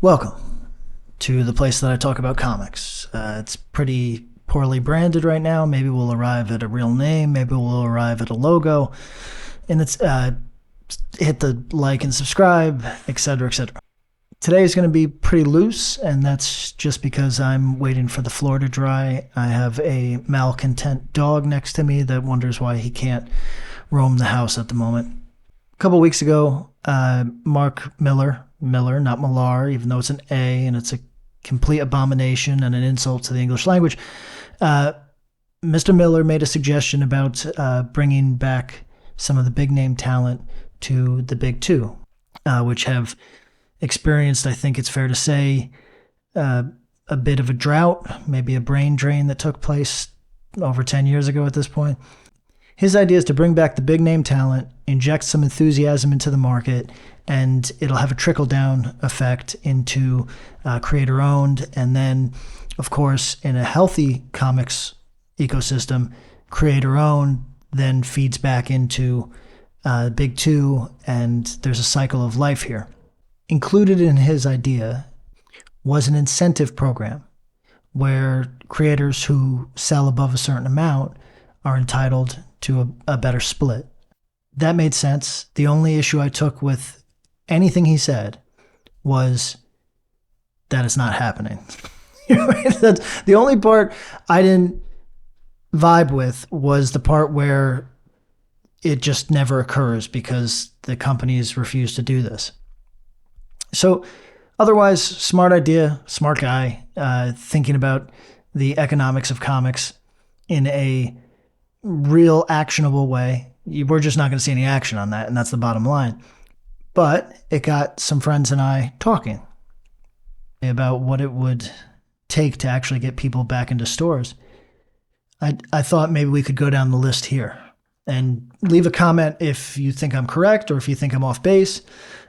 Welcome to the place that I talk about comics. It's pretty poorly branded right now. Maybe we'll arrive at a real name. Maybe we'll arrive at a logo. And it's hit the like and subscribe, etc., etc. Today is going to be pretty loose, and that's just because I'm waiting for the floor to dry. I have a malcontent dog next to me that wonders why he can't roam the house at the moment. A couple weeks ago, Mark Millar, not Millar, even though it's an A and it's a complete abomination and an insult to the English language, Mr. Millar made a suggestion about bringing back some of the big name talent to the big two, which have experienced, I think it's fair to say, a bit of a drought, maybe a brain drain that took place over 10 years ago at this point. His idea is to bring back the big name talent, inject some enthusiasm into the market, and it'll have a trickle-down effect into creator-owned. And then, of course, in a healthy comics ecosystem, creator-owned then feeds back into Big Two, and there's a cycle of life here. Included in his idea was an incentive program where creators who sell above a certain amount are entitled to a better split. That made sense. The only issue I took with anything he said was that it's not happening. That's the only part I didn't vibe with, was the part where it just never occurs because the companies refuse to do this. So otherwise, smart idea, smart guy, thinking about the economics of comics in a real actionable way. We're just not going to see any action on that, and that's the bottom line. But it got some friends and I talking about what it would take to actually get people back into stores. I thought maybe we could go down the list here and leave a comment if you think I'm correct or if you think I'm off base.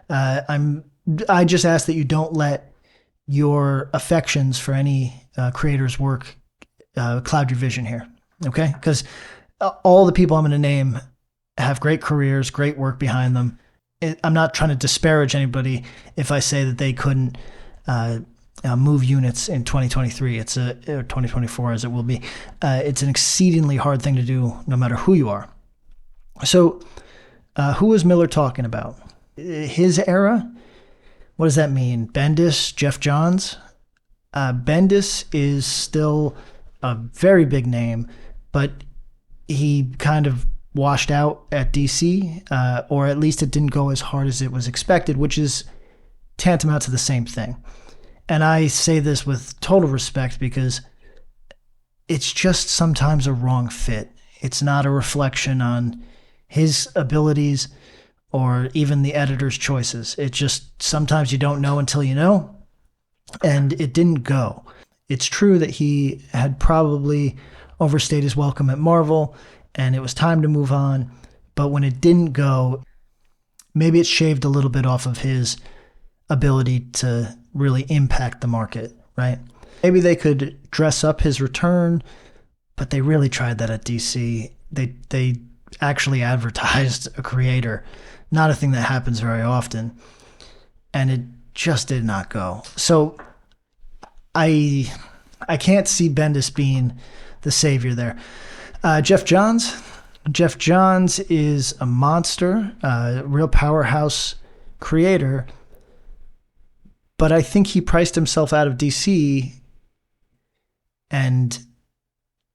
I just ask that you don't let your affections for any creator's work cloud your vision here, okay? Because all the people I'm going to name have great careers, great work behind them. I'm not trying to disparage anybody if I say that they couldn't move units in 2023. It's or 2024 as it will be. It's an exceedingly hard thing to do no matter who you are. So who was Millar talking about? His era? What does that mean? Bendis, Jeff Johns? Bendis is still a very big name, but he kind of washed out at DC, or at least it didn't go as hard as it was expected, which is tantamount to the same thing. And I say this with total respect because it's just sometimes a wrong fit. It's not a reflection on his abilities or even the editor's choices. It just, sometimes you don't know until you know, and it didn't go. It's true that he had probably overstayed his welcome at Marvel, and it was time to move on, but when it didn't go, maybe it shaved a little bit off of his ability to really impact the market, right? Maybe they could dress up his return, but they really tried that at DC. They actually advertised a creator, not a thing that happens very often, and it just did not go. So I can't see Bendis being the savior there. Jeff Johns is a monster, a real powerhouse creator, but I think he priced himself out of DC, and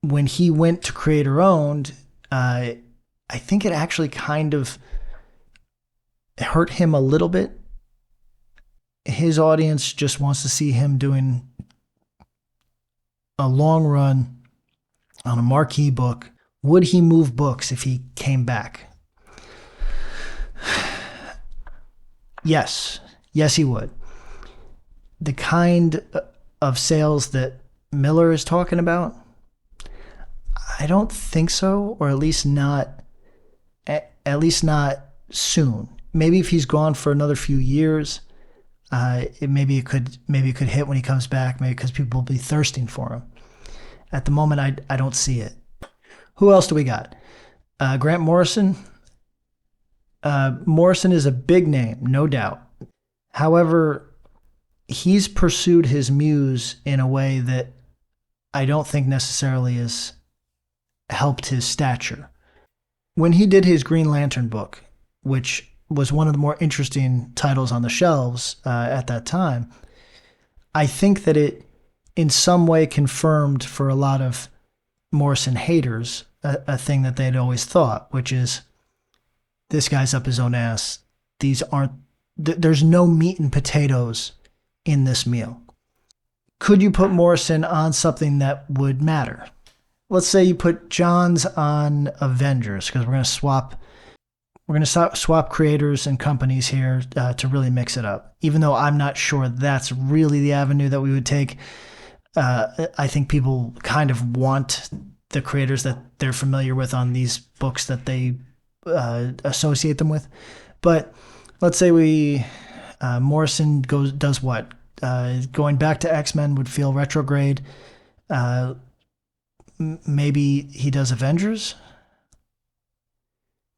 when he went to creator-owned, I think it actually kind of hurt him a little bit. His audience just wants to see him doing a long run on a marquee book. Would he move books if he came back? Yes, he would. The kind of sales that Millar is talking about, I don't think so, or at least not soon. Maybe if he's gone for another few years, maybe it could hit when he comes back, maybe because people will be thirsting for him. At the moment, I don't see it. Who else do we got? Grant Morrison. Morrison is a big name, no doubt. However, he's pursued his muse in a way that I don't think necessarily has helped his stature. When he did his Green Lantern book, which was one of the more interesting titles on the shelves at that time, I think that it in some way confirmed for a lot of Morrison haters a thing that they'd always thought, which is this guy's up his own ass. There's no meat and potatoes in this meal. Could you put Morrison on something that would matter? Let's say you put Johns on Avengers, because we're going to swap creators and companies here to really mix it up. Even though I'm not sure that's really the avenue that we would take, I think people kind of want the creators that they're familiar with on these books that they associate them with. But let's say Morrison does what? Going back to X-Men would feel retrograde. Maybe he does Avengers.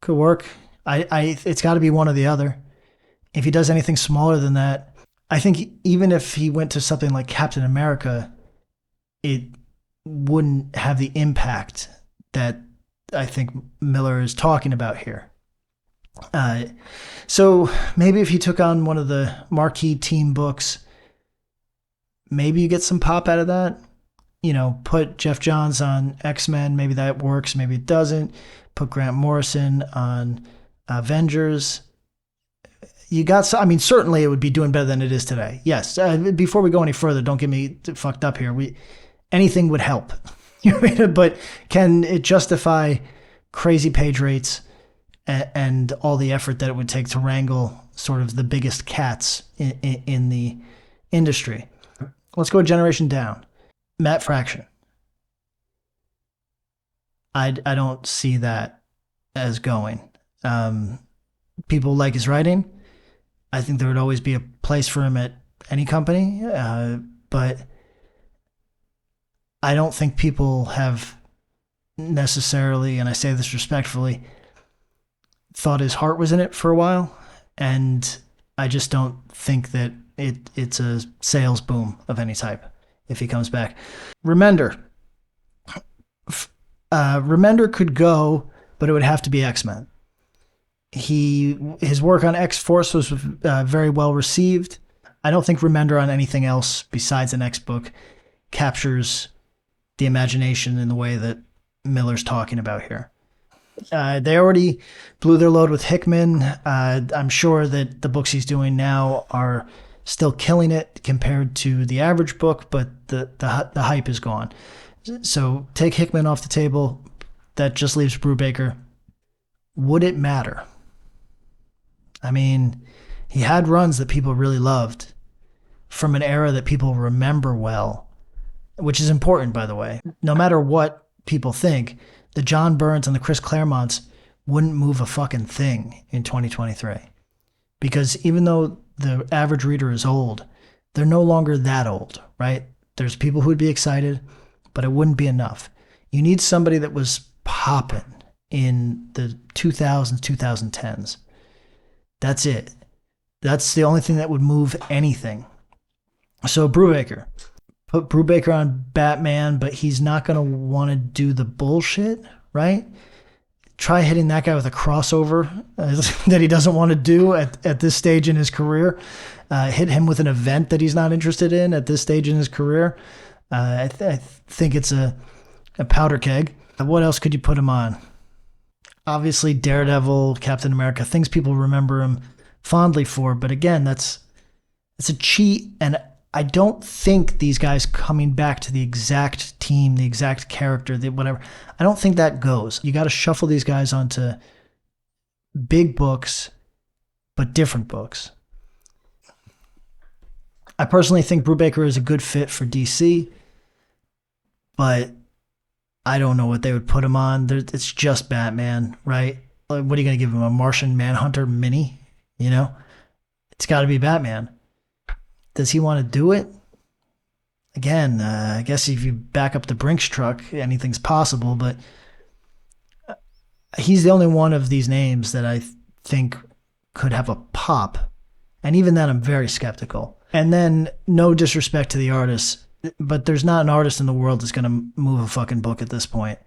Could work. It's got to be one or the other. If he does anything smaller than that, I think even if he went to something like Captain America, it wouldn't have the impact that I think Millar is talking about here. So maybe if he took on one of the marquee team books, maybe you get some pop out of that. Put Jeff Johns on X-Men. Maybe that works. Maybe it doesn't. Put Grant Morrison on Avengers. Certainly it would be doing better than it is today. Yes. Before we go any further, don't get me fucked up here. Anything would help. But can it justify crazy page rates and all the effort that it would take to wrangle sort of the biggest cats in the industry? Let's go a generation down. Matt Fraction. I don't see that as going. People like his writing. I think there would always be a place for him at any company, but I don't think people have necessarily, and I say this respectfully, thought his heart was in it for a while, and I just don't think that it's a sales boom of any type if he comes back. Remender could go, but it would have to be X-Men. His work on X-Force was very well received. I don't think Remender on anything else besides the next book captures the imagination in the way that Millar's talking about here. They already blew their load with Hickman. I'm sure that the books he's doing now are still killing it compared to the average book, but the hype is gone. So take Hickman off the table. That just leaves Brubaker. Would it matter? I mean, he had runs that people really loved from an era that people remember well, which is important, by the way. No matter what people think, the John Byrnes and the Chris Claremonts wouldn't move a fucking thing in 2023. Because even though the average reader is old, they're no longer that old, right? There's people who would be excited, but it wouldn't be enough. You need somebody that was popping in the 2000s, 2010s. That's it. That's the only thing that would move anything. So Brubaker. Put Brubaker on Batman, but he's not going to want to do the bullshit, right? Try hitting that guy with a crossover that he doesn't want to do at this stage in his career. Hit him with an event that he's not interested in at this stage in his career. I think it's a powder keg. What else could you put him on? Obviously, Daredevil, Captain America, things people remember him fondly for. But again, it's a cheat, and I don't think these guys coming back to the exact team, the exact character, whatever, I don't think that goes. You got to shuffle these guys onto big books, but different books. I personally think Brubaker is a good fit for DC, but I don't know what they would put him on. It's just Batman, right? What are you going to give him, a Martian Manhunter mini? It's got to be Batman. Does he want to do it? Again, I guess if you back up the Brinks truck, anything's possible, but he's the only one of these names that I think could have a pop. And even then, I'm very skeptical. And then, no disrespect to the artists, but there's not an artist in the world that's going to move a fucking book at this point.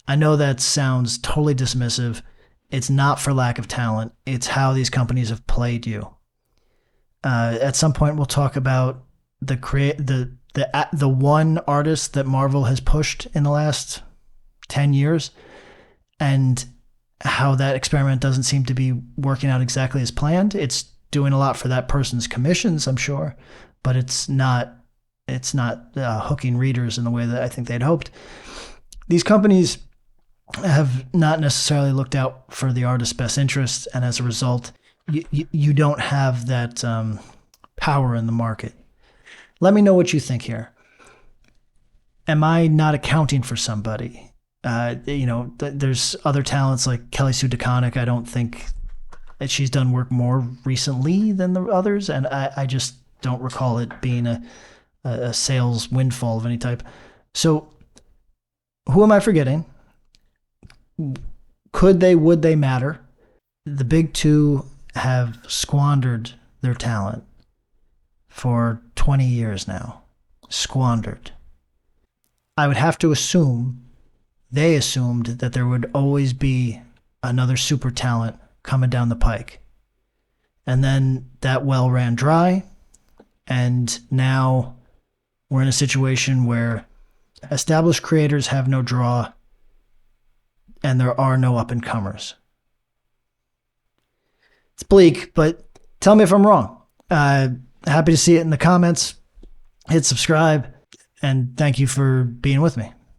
I know that sounds totally dismissive. It's not for lack of talent. It's how these companies have played you. At some point, we'll talk about the one artist that Marvel has pushed in the last 10 years and how that experiment doesn't seem to be working out exactly as planned. It's doing a lot for that person's commissions, I'm sure, but it's not hooking readers in the way that I think they'd hoped. These companies have not necessarily looked out for the artist's best interests, and as a result, you don't have that power in the market. Let me know what you think here. Am I not accounting for somebody? There's other talents like Kelly Sue DeConnick. I don't think that she's done work more recently than the others, and I just don't recall it being a sales windfall of any type. So who am I forgetting? Would they matter? The big two have squandered their talent for 20 years now. Squandered. I would have to assume they assumed that there would always be another super talent coming down the pike. And then that well ran dry, and now we're in a situation where established creators have no draw and there are no up-and-comers. It's bleak, but tell me if I'm wrong. Happy to see it in the comments. Hit subscribe, and thank you for being with me.